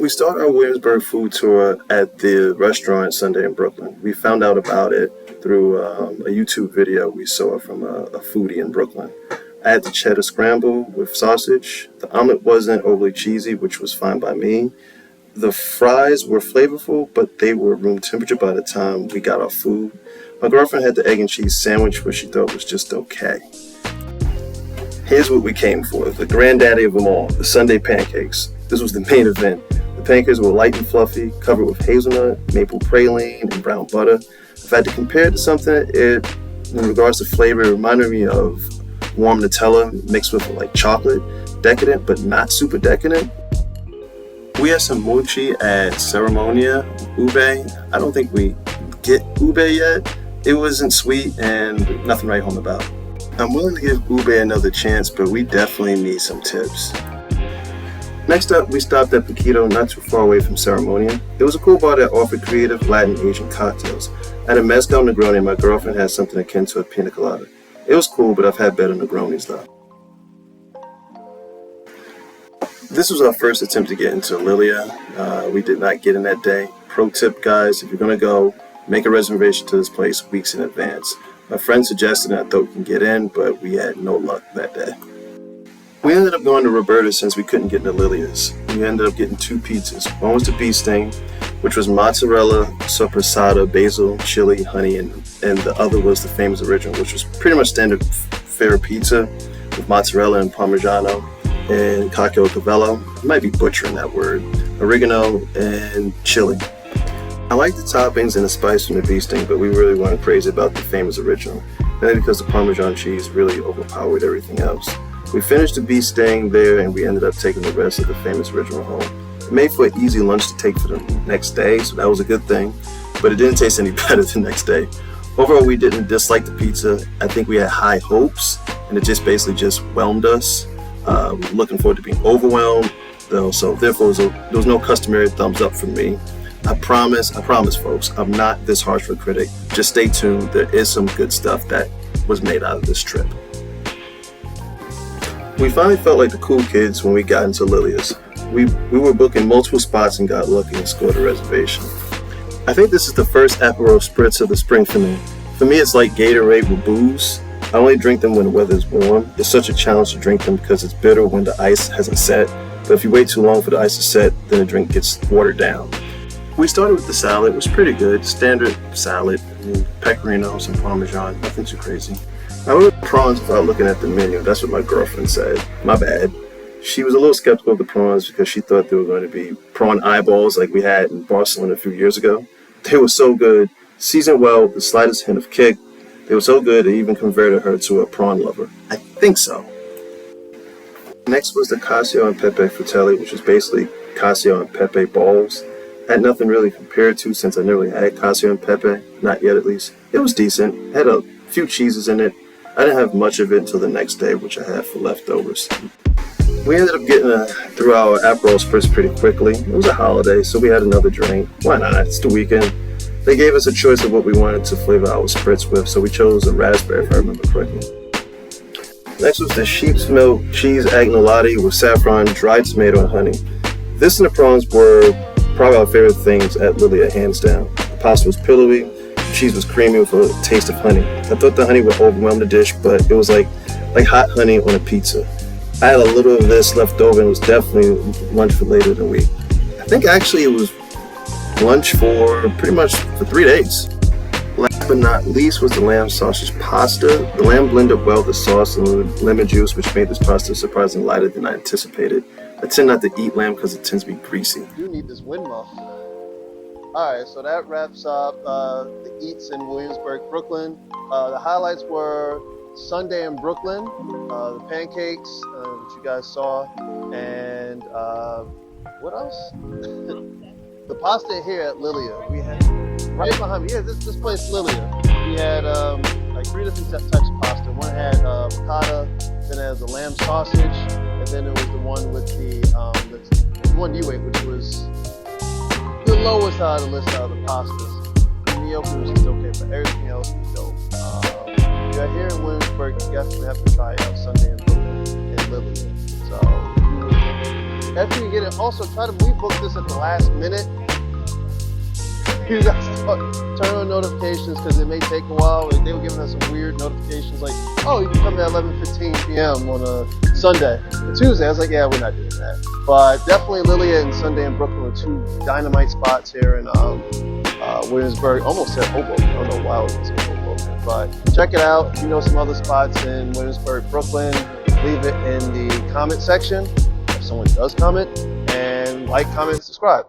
We started our Williamsburg food tour at the restaurant Sunday in Brooklyn. We found out about it through a YouTube video we saw from a foodie in Brooklyn. I had the cheddar scramble with sausage. The omelet wasn't overly cheesy, which was fine by me. The fries were flavorful, but they were room temperature by the time we got our food. My girlfriend had the egg and cheese sandwich, which she thought was just okay. Here's what we came for, the granddaddy of them all, the Sunday pancakes. This was the main event. The pancakes were light and fluffy, covered with hazelnut, maple praline, and brown butter. If I had to compare it to something, in regards to flavor, it reminded me of warm Nutella mixed with like chocolate, decadent but not super decadent. We had some mochi at Ceremonia, ube. I don't think we get ube yet. It wasn't sweet and nothing to write home about. I'm willing to give ube another chance, but we definitely need some tips. Next up, we stopped at Paquito, not too far away from Ceremonia. It was a cool bar that offered creative Latin Asian cocktails. I had a mezcal Negroni and my girlfriend had something akin to a pina colada. It was cool, but I've had better Negronis though. This was our first attempt to get into Lilia. We did not get in that day. Pro tip, guys, if you're going to go, make a reservation to this place weeks in advance. My friend suggested and I thought we can get in, but we had no luck that day. We ended up going to Roberta's since we couldn't get into Lilia's. We ended up getting two pizzas. One was the bee sting, which was mozzarella, soppressata, basil, chili, honey, and the other was the famous original, which was pretty much standard fare pizza with mozzarella and parmigiano and cacio e pepe. I might be butchering that word. Oregano and chili. I like the toppings and the spice from the bee sting, but we really weren't crazy about the famous original. Mainly because the Parmesan cheese really overpowered everything else. We finished the bee sting there and we ended up taking the rest of the famous original home. It made for an easy lunch to take for the next day, so that was a good thing, but it didn't taste any better the next day. Overall, we didn't dislike the pizza. I think we had high hopes and it just basically whelmed us. Looking forward to being overwhelmed, though, so therefore there was no customary thumbs up from me. I promise folks, I'm not this harsh of a critic. Just stay tuned, there is some good stuff that was made out of this trip. We finally felt like the cool kids when we got into Lilia's. We were booking multiple spots and got lucky and scored a reservation. I think this is the first Aperol Spritz of the spring for me. For me, it's like Gatorade with booze. I only drink them when the weather is warm. It's such a challenge to drink them because it's bitter when the ice hasn't set. But if you wait too long for the ice to set, then the drink gets watered down. We started with the salad. It was pretty good. Standard salad. Pecorino, some Parmesan, nothing too crazy. I ordered prawns without looking at the menu. That's what my girlfriend said. My bad. She was a little skeptical of the prawns because she thought they were going to be prawn eyeballs like we had in Barcelona a few years ago. They were so good. Seasoned well with the slightest hint of kick. They were so good it even converted her to a prawn lover. I think so. Next was the cacio and pepe fratelli, which was basically cacio and pepe balls. I had nothing really compared to since I never really had cacio and pepe. Not yet, at least. It was decent. It had a few cheeses in it. I didn't have much of it until the next day, which I had for leftovers. We ended up getting through our Aperol Spritz pretty quickly. It was a holiday, so we had another drink. Why not? It's the weekend. They gave us a choice of what we wanted to flavor our Spritz with, so we chose a raspberry, if I remember correctly. Next was the sheep's milk cheese agnolotti with saffron, dried tomato, and honey. This and the prawns were probably our favorite things at Lilia, hands down. The pasta was pillowy. Cheese was creamy with a taste of honey. I thought the honey would overwhelm the dish, but it was like hot honey on a pizza. I had a little of this left over and it was definitely lunch for later in the week. I think actually it was lunch for pretty much for 3 days. Last but not least was the lamb sausage pasta. The lamb blended well with the sauce and the lemon juice, which made this pasta surprisingly lighter than I anticipated. I tend not to eat lamb because it tends to be greasy. You need this wind muff. Alright, so that wraps up the eats in Williamsburg, Brooklyn. The highlights were Sunday in Brooklyn, the pancakes that you guys saw, and what else? The pasta here at Lilia. We had right behind me. Yeah, this place Lilia. We had like 3 different types of pasta. One had ricotta, then it has the lamb sausage, and then it was the one with the one you ate, which was the lowest out of the list out of the pastas. The gnocchi was just okay, but everything else was dope. If you're here in Williamsburg, you definitely have to try out Sunday in Brooklyn in Lilia. So, after you get it, also try to rebook this at the last minute. You guys turn on notifications because it may take a while. They were giving us some weird notifications like, oh, you can come at 11:15 p.m. on a Sunday. Tuesday, I was like, yeah, we're not doing that. But definitely Lilia and Sunday in Brooklyn are two dynamite spots here in Williamsburg. Almost said Hoboken. I don't know why it was in Hoboken. But check it out. If you know some other spots in Williamsburg, Brooklyn, leave it in the comment section if someone does comment. And like, comment, subscribe.